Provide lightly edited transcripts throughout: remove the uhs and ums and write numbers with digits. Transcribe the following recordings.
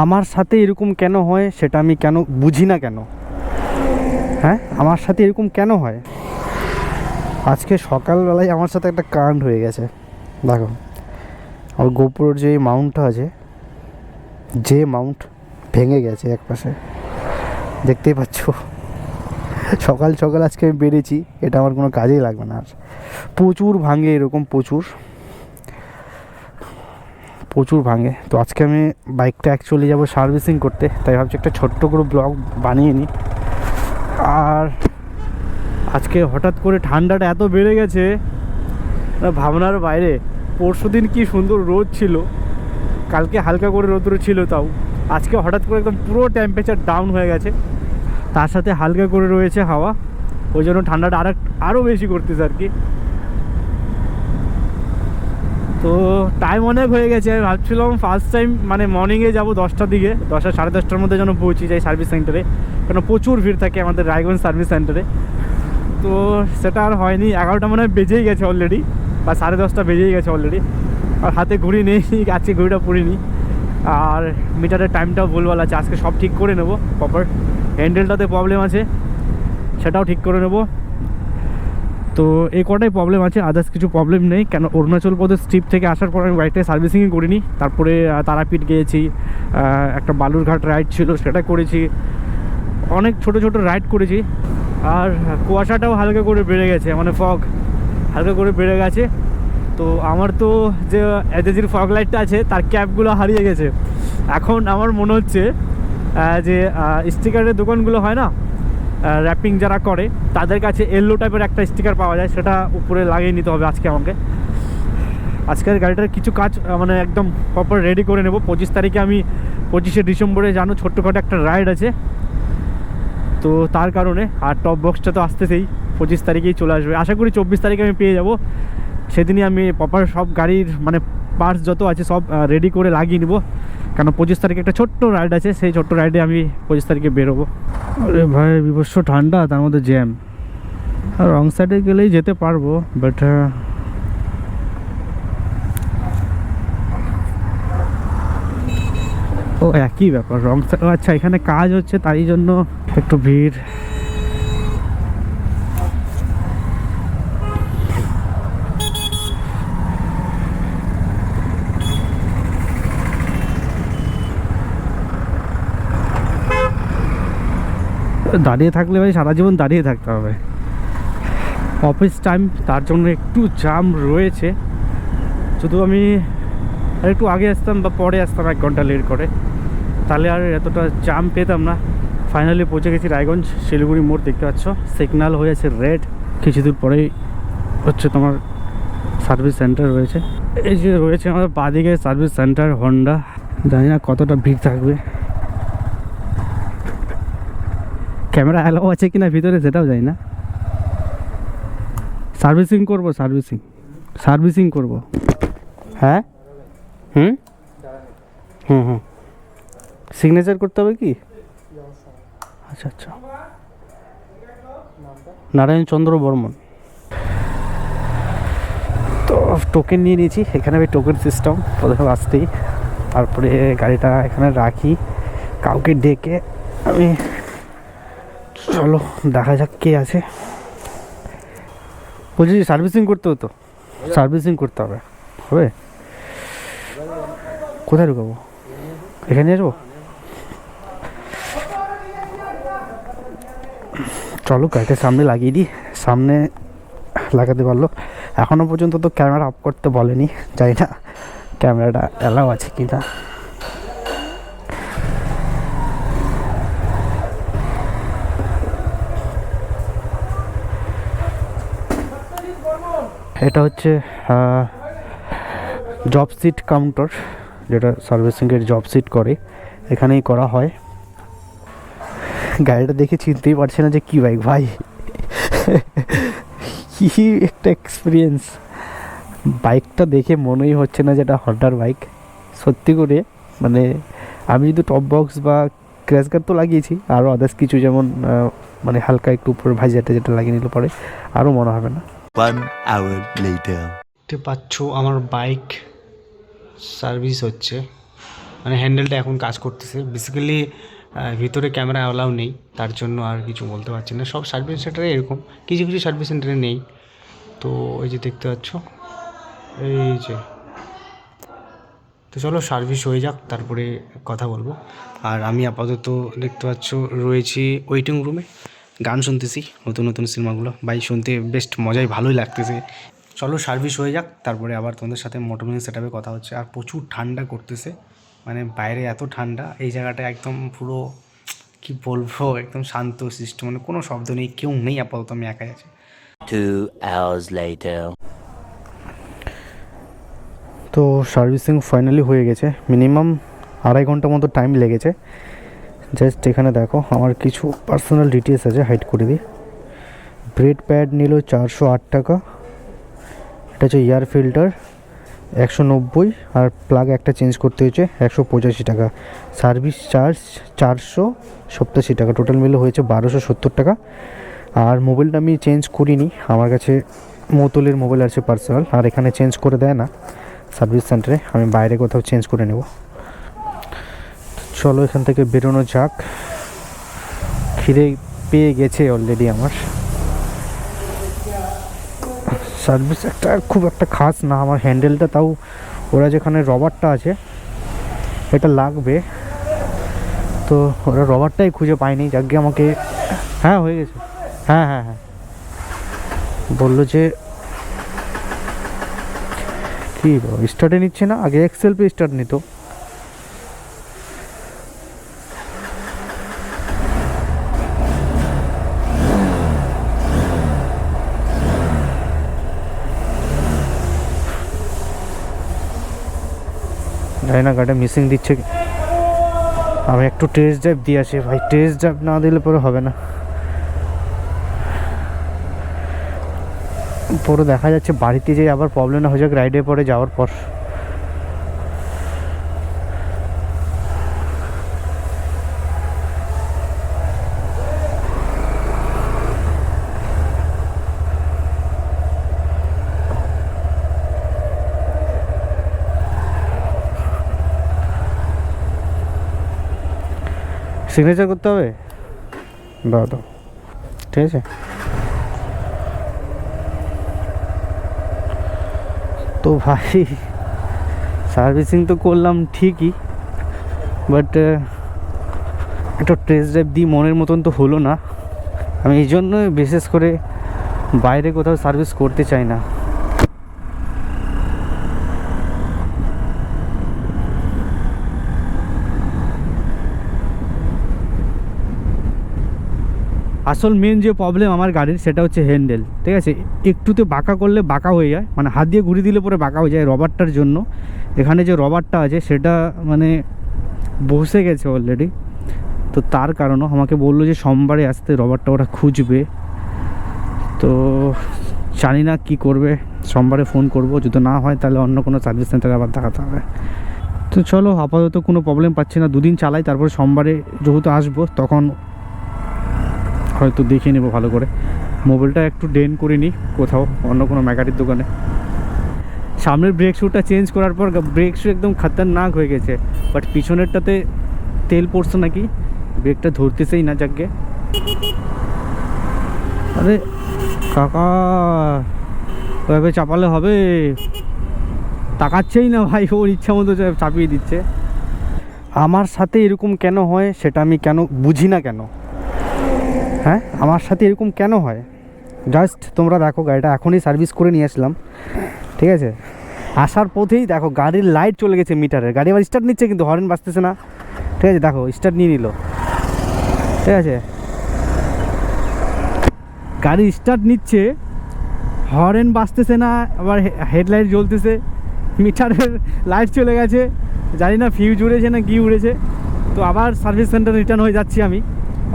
আমার সাথে এরকম কেন হয় সেটা আমি কেন বুঝি না কেন। হ্যাঁ, আমার সাথে এরকম কেন হয়? আজকে সকালবেলায় আমার সাথে একটা কাণ্ড হয়ে গেছে। দেখো, আমার গোপুরের যে মাউন্টটা আছে, যে মাউন্ট ভেঙে গেছে এক পাশে, দেখতেই পাচ্ছ। সকাল সকাল আজকে আমি বেরিয়েছি, এটা আমার কোনো কাজেই লাগবে না। আর প্রচুর ভাঙে, এরকম প্রচুর প্রচুর ভাঙে। তো আজকে আমি বাইকটা অ্যাকচুয়ালি যাবো সার্ভিসিং করতে, তাই ভাবছি একটা ছোট্ট করে ব্লগ বানিয়ে নিই। আর আজকে হঠাৎ করে ঠান্ডাটা এত বেড়ে গেছে, ভাবনার বাইরে। পরশু দিন কী সুন্দর রোদ ছিল, কালকে হালকা করে রোদ ছিল, তাও আজকে হঠাৎ করে একদম পুরো টেম্পারেচার ডাউন হয়ে গেছে। তার সাথে হালকা করে রয়েছে হাওয়া, ওই জন্য ঠান্ডাটা আরও বেশি করতেছে আর কি। তো টাইম অনেক হয়ে গেছে। আমি ভাবছিলাম ফার্স্ট টাইম মানে মর্নিংয়ে যাবো 10টার দিকে, 10টা সাড়ে 10টার মধ্যে যেন পৌঁছে যাই সার্ভিস সেন্টারে, কারণ প্রচুর ভিড় থাকে আমাদের রায়গঞ্জ সার্ভিস সেন্টারে। তো সেটা আর হয়নি, 11টা মনে হয় বেজেই গেছে অলরেডি, বা 10:30 বেজেই গেছে অলরেডি। আর হাতে ঘুড়ি নেই, আজকে ঘুড়িটা পরিনি। আর মিটারের টাইমটাও ভুলভাল আছে, আজকে সব ঠিক করে নেবো। প্রপার হ্যান্ডেলটাতে প্রবলেম আছে, সেটাও ঠিক করে নেবো। তো এই কটাই প্রবলেম আছে, আদার্স কিছু প্রবলেম নেই। কেন অরুণাচল প্রদেশ ট্রিপ থেকে আসার পর আমি বাইকটায় সার্ভিসিংই করিনি। তারপরে তারাপীঠ গিয়েছি, একটা বালুরঘাট রাইড ছিল সেটা করেছি, অনেক ছোট ছোট রাইড করেছি। আর কুয়াশাটাও হালকা করে বেড়ে গেছে, মানে ফগ হালকা করে বেড়ে গেছে। তো আমার তো যে এজেজির ফগ লাইটটা আছে তার ক্যাপগুলো হারিয়ে গেছে। এখন আমার মনে হচ্ছে যে স্টিকারের দোকানগুলো হয় না, র্যাপিং যারা করে, তাদের কাছে এলো টাইপের একটা স্টিকার পাওয়া যায়, সেটা উপরে লাগিয়ে নিতে হবে আজকে আমাকে। আজকের গাড়িটার কিছু কাজ মানে একদম প্রপার রেডি করে নেব। 25 তারিখে আমি 25শে ডিসেম্বরে জানো ছোট্টখাটো একটা রাইড আছে, তো তার কারণে। আর টপ বক্সটা তো আসতেছেই, 25 তারিখেই চলে আসবে। আশা করি 24 তারিখে আমি পেয়ে যাব। সেদিনই আমি প্রপার সব গাড়ির মানে পার্টস যত আছে সব রেডি করে লাগিয়ে নেবো, কারণ 25 তারিখে একটা ছোট্ট রাইড আছে, সেই ছোট্ট রাইডে আমি 25 তারিখে বেরোবো। আরে ভাই, বিভৎস ঠান্ডা, তার মধ্যে জ্যাম। আর রং সাইডে গেলেই যেতে পারবো, বাট ও একই ব্যাপার, রং সাইড। আচ্ছা, এখানে কাজ হচ্ছে তাই জন্য একটু ভিড়। দাঁড়িয়ে থাকলে ভাই সারা জীবন দাঁড়িয়ে থাকতে হবে। অফিস টাইম, তার জন্য একটু জাম রয়েছে। শুধু আমি আর একটু আগে আসতাম বা পরে আসতাম 1 ঘন্টা লেট করে, তাহলে আর এতটা জাম পেতাম না। ফাইনালি পৌঁছে গেছি রায়গঞ্জ শিলিগুড়ি মোড়, দেখতে পাচ্ছ সিগনাল হয়েছে রেড। কিছু দূর পরেই হচ্ছে তোমার সার্ভিস সেন্টার রয়েছে। এই যে রয়েছে আমাদের বাঁদিকে সার্ভিস সেন্টার হন্ডা। জানি না কতটা ভিড় থাকবে, ক্যামেরা অ্যালাও আছে কিনা ভিতরে সেটাও জানি না। সার্ভিসিং করবো, সার্ভিসিং করবো। হ্যাঁ, হুম হুম হুম সিগনেচার করতে হবে কি? আচ্ছা আচ্ছা, নারায়ণ চন্দ্র বর্মন। তো টোকেন নিয়ে নিয়েছি, এখানে ওই টোকেন সিস্টেম। প্রথমে আসতেই তারপরে গাড়িটা এখানে রাখি, কাউকে ডেকে আমি, চলো দেখা যাক কে আছে। বলছি সার্ভিসিং করতে হতো, সার্ভিসিং করতে হবে। হবে, কোথায় ঢুকাবো? এখানে আসবো, চলো গাড়িটার সামনে লাগিয়ে দিই। সামনে লাগাতে পারলো, এখনও পর্যন্ত তো ক্যামেরা অফ করতে বলেনি, জানি না ক্যামেরাটা অ্যালাও আছে কি না। এটা হচ্ছে জব সিট কাউন্টার, যেটা সার্ভিসিংয়ের জব সিট করে, এখানেই করা হয়। গাড়িটা দেখে চিনতেই পারছি না যে কী বাইক ভাই। কি একটা এক্সপিরিয়েন্স, বাইকটা দেখে মনেই হচ্ছে না যেটা হন্ডার বাইক। সত্যি করে মানে আমি যদি টপ বক্স বা ক্র্যাশ গার্ড তো লাগিয়েছি, আরও আদার্স কিছু যেমন মানে হালকা একটু উপরে ভাইজারটা যেটা লাগিয়ে নিলে পরে আরও মনে হবে না। 1 hour later. দেখতে পাচ্ছ আমার বাইক সার্ভিস হচ্ছে। মানে হ্যান্ডেলটা এখন কাজ করতেছে। বেসিক্যালি ভিতরে ক্যামেরা অ্যালাউ নেই, তার জন্য আর কিছু বলতে পারছি না। সব সার্ভিস সেন্টারে এরকম, কিছু কিছু সার্ভিস সেন্টারে নেই। তো এই যে দেখতে পাচ্ছ, এই যে, তো চলো সার্ভিস হয়ে যাক তারপরে কথা বলবো। আর আমি আপাতত দেখতে পাচ্ছ রয়েছি ওয়েটিং রুমে, গান শুনতেছি নতুন নতুন সিনেমাগুলো। ভাই শুনতে বেশ মজাই ভালোই লাগতেছে। চলো সার্ভিস হয়ে যাক, তারপরে আবার তোমাদের সাথে মোটরমিন সেট আপে কথা হচ্ছে। আর প্রচুর ঠান্ডা করতেছে, মানে বাইরে এত ঠান্ডা, এই জায়গাটা একদম পুরো কি বলবো, একদম শান্ত সিস্টেম, মানে কোনো শব্দ নেই, কেউ নেই আপাতত, আমি একাই আছি। 2 hours later. তো সার্ভিসিং ফাইনালি হয়ে গেছে, মিনিমাম 2.5 ঘন্টা মতো টাইম লেগেছে। জাস্ট এখানে দেখো আমার কিছু পার্সোনাল ডিটেলস আছে, হাইড করে দিই। ব্রেড প্যাড নিল 408 টাকা, এটা হচ্ছে এয়ার ফিল্টার 190, আর প্লাগ একটা চেঞ্জ করতে হয়েছে 185 টাকা। সার্ভিস চার্জ 487 টাকা, টোটাল মিলে হয়েছে 1270 টাকা। আর মোবাইলটা আমি চেঞ্জ করিনি, আমার কাছে মোতলের মোবাইল আছে পার্সোনাল, আর এখানে চেঞ্জ করে দেয় না সার্ভিস সেন্টারে, আমি বাইরে কোথাও চেঞ্জ করে নেব। চলো এখান থেকে বেরোনো যাক, খিদে পেয়ে গেছে অলরেডি আমার। সার্ভিস একটা খুব একটা খাস না, আমার হ্যান্ডেলটা তাও ওরা যেখানে রবারটা আছে এটা লাগবে, তো ওরা রবারটাই খুঁজে পায়নি, যাকে আমাকে, হ্যাঁ হয়ে গেছে, হ্যাঁ হ্যাঁ হ্যাঁ বললো যে কি স্টার্টে নিচ্ছে না, আগে এক্সেল পে স্টার্ট নিত। জানি না গাড়িটা মিসিং দিচ্ছে, আমি একটু টেস্ট ড্রাইভ দিয়ে আসি ভাই, টেস্ট ড্রাইভ না দিলে পরে হবে না। পরে দেখা যাচ্ছে বাড়িতে যেয়ে আবার প্রবলেম না হয়ে যাক রাইডে পরে যাওয়ার পর। সিগনেচার করতে হবে, দাও দাও, ঠিক আছে। তো ভাই সার্ভিসিং তো করলাম ঠিকই, বাট একটা টেস্ট ড্রাইভ দিই মনের মতন তো হলো না। আমি এই জন্য বিশেষ করে বাইরে কোথাও সার্ভিস করতে চাই না। আসল মেন যে প্রবলেম আমার গাড়ির সেটা হচ্ছে হ্যান্ডেল, ঠিক আছে। একটুতে বাঁকা করলে বাঁকা হয়ে যায়, মানে হাত দিয়ে ঘুরিয়ে দিলে পরে বাঁকা হয়ে যায় রবারটার জন্য। এখানে যে রবারটা আছে সেটা মানে বসে গেছে অলরেডি, তো তার কারণও আমাকে বললো যে সোমবারে আসতে রবারটা ওরা খুঁজবে। তো জানি না কী করবে, সোমবারে ফোন করব, যদি না হয় তাহলে অন্য কোনো সার্ভিস সেন্টারে আবার দেখাতে হবে। তো চলো আপাতত কোনো প্রবলেম পাচ্ছি না, দুদিন চালাই, তারপর সোমবারে যেহেতু আসবো তখন হয়তো দেখে নেবো ভালো করে। মোবাইলটা একটু ডেন করে নিই কোথাও অন্য কোনো মেকানিক দোকানে। সামনের ব্রেক শ্যুটা চেঞ্জ করার পর ব্রেক শ্যু একদম খতরনাক হয়ে গেছে, বাট পিছনেরটাতে তেল পড়ছে নাকি, ব্রেকটা ধরতেছেই না যাকে। আরে কাকা ওভাবে চাপালে হবে, তাকাচ্ছেই না ভাই, ওর ইচ্ছা মতো চাপিয়ে দিচ্ছে। আমার সাথে এরকম কেন হয় সেটা আমি কেন বুঝি না কেন, হ্যাঁ আমার সাথে এরকম কেন হয়। জাস্ট তোমরা দেখো গাড়িটা এখনই সার্ভিস করে নিয়ে আসলাম, ঠিক আছে। আসার পথেই দেখো গাড়ির লাইট চলে গেছে মিটারের, গাড়ি আবার স্টার্ট নিচ্ছে কিন্তু হর্ন বাজতেছে না, ঠিক আছে। দেখো স্টার্ট নিয়ে নিল, ঠিক আছে, গাড়ি স্টার্ট নিচ্ছে, হর্ন বাজতেছে না, আবার হেডলাইট জ্বলতেছে, মিটারের লাইট চলে গেছে, জানি না ফিউজ উড়েছে না কি উড়েছে। তো আবার সার্ভিস সেন্টার রিটার্ন হয়ে যাচ্ছি আমি,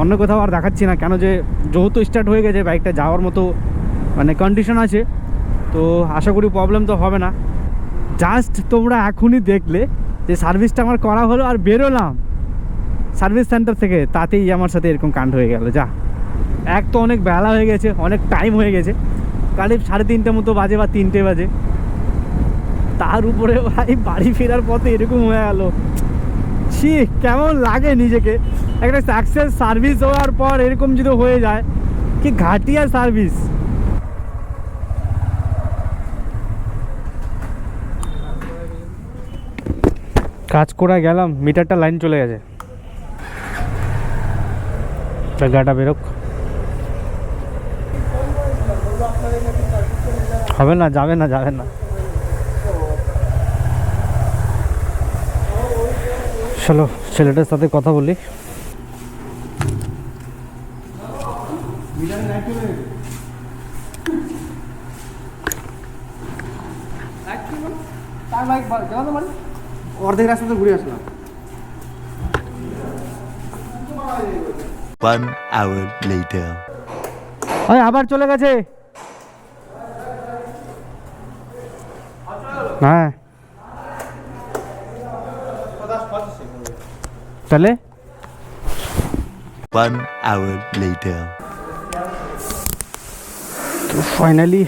অন্য কোথাও আর দেখাচ্ছি না, কেন যে যেহেতু স্টার্ট হয়ে গেছে বাইকটা যাওয়ার মতো মানে কন্ডিশন আছে, তো আশা করি প্রবলেম তো হবে না। জাস্ট তোমরা এখনই দেখলে যে সার্ভিসটা আমার করা হলো আর বেরোলাম সার্ভিস সেন্টার থেকে, তাতেই আমার সাথে এরকম কাণ্ড হয়ে গেল। যা এক তো অনেক বেলা হয়ে গেছে, অনেক টাইম হয়ে গেছে, কালিপ 3:30 মতো বাজে বা 3টে বাজে, তার উপরে ভাই বাড়ি ফেরার পথে এরকম হয়ে গেল। ছি কেমন লাগে নিজেকে, একটা সাকসেস সার্ভিস হওয়ার পর এরকম যদি হয়ে যায়, কি ঘাটিয়া সার্ভিস। কাজ করা গেলাম, মিটারটা লাইন চলে গেছে, গাটা বেরোক। হবে না, যাবে না, যাবে না। চলো ছেলেটার সাথে কথা বলি। অর্ধেক রাস্তা তো ঘুরে আসলাম। 1 hour later. ওই আবার চলে গেছে। হ্যাঁ তাহলে 1 hour later. তো ফাইনালি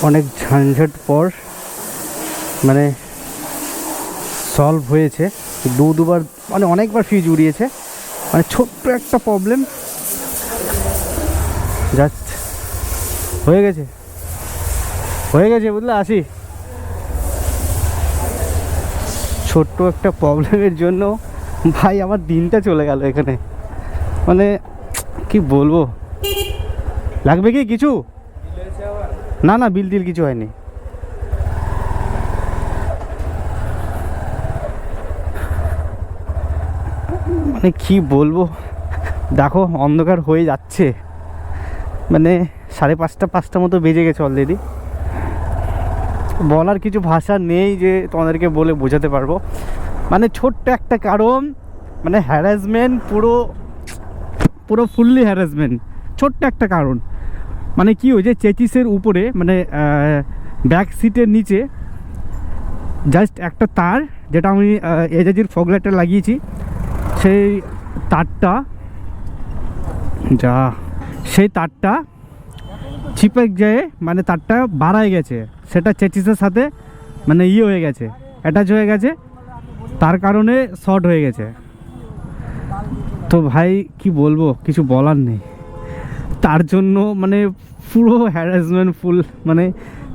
অনেক ঝঞ্ঝট পর মানে সলভ হয়েছে। দুবার মানে অনেকবার ফিউজ উড়িয়েছে, মানে ছোট্ট একটা প্রবলেম, জাস্ট হয়ে গেছে, হয়ে গেছে বুঝলে। আসি, ছোট্ট একটা প্রবলেমের জন্য ভাই আমার দিনটা চলে গেল এখানে, মানে কি বলবো। লাগবে কি কিছু? না না, বিল টিল কিছু হয়নি। মানে কি বলবো, দেখো অন্ধকার হয়ে যাচ্ছে, মানে 5:30 মতো বেজে গেছে অলরেডি। বলার কিছু ভাষা নেই যে তোমাদেরকে বলে বোঝাতে পারবো। মানে ছোট্ট একটা কারণ, মানে হ্যারাসমেন্ট, পুরো পুরো ফুললি হ্যারাসমেন্ট, ছোট্ট একটা কারণ। মানে কি হয়েছে, চেচিসের উপরে মানে ব্যাক সিটের নিচে জাস্ট একটা তার, যেটা আমি এজাজির ফগ লাইটটা লাগিয়েছি, সেই তারটা সেই তারটা চিপে যায়, মানে তারটা বাড়ায় গেছে, সেটা চেচিসের সাথে মানে হয়ে গেছে, অ্যাটাচ হয়ে গেছে, তার কারণে শর্ট হয়ে গেছে। তো ভাই কি বলবো, কিছু বলার নেই। তার জন্য মানে পুরো হ্যারাসমেন্ট ফুল, মানে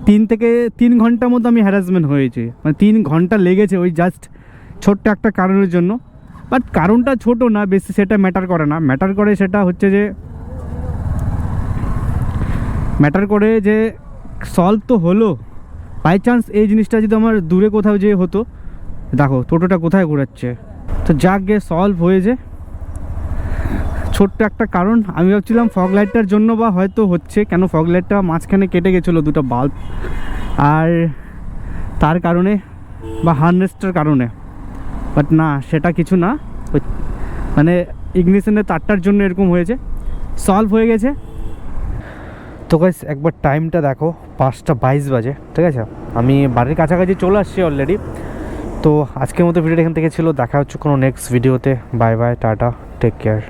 3 ঘন্টার মতো আমি হ্যারাসমেন্ট হয়েছে, মানে 3 ঘন্টা লেগেছে ওই জাস্ট ছোট্ট একটা কারণের জন্য। বাট কারণটা ছোট না বেশি, সেটা ম্যাটার করে না। ম্যাটার করে সেটা হচ্ছে যে, ম্যাটার করে যে সলভ তো হলো। বাই চান্স এই জিনিসটা যদি আমার দূরে কোথাও যেয়ে হতো, দেখো টোটোটা কোথায় ঘোরাচ্ছে, তো যাক গে সলভ হয়েছে। ছোট্ট একটা কারণ, আমি ভাবছিলাম ফগ লাইটটার জন্য বা হয়তো হচ্ছে, কেন ফগ লাইটটা মাঝখানে কেটে গেছিলো দুটো বাল্ব, আর তার কারণে বা হার্নেসটার কারণে। বাট না, সেটা কিছু না, মানে ইগনিশনের তারটার জন্য এরকম হয়েছে, সলভ হয়ে গেছে। তো গাইস একবার টাইমটা দেখো, 5:22 বাজে, ঠিক আছে। আমি বাড়ির কাছাকাছি চলে আসছি অলরেডি। তো আজকের মতো ভিডিওটা এখান থেকে ছিল, দেখা হচ্ছে কোনো নেক্সট ভিডিওতে। Bye bye, tata, take care.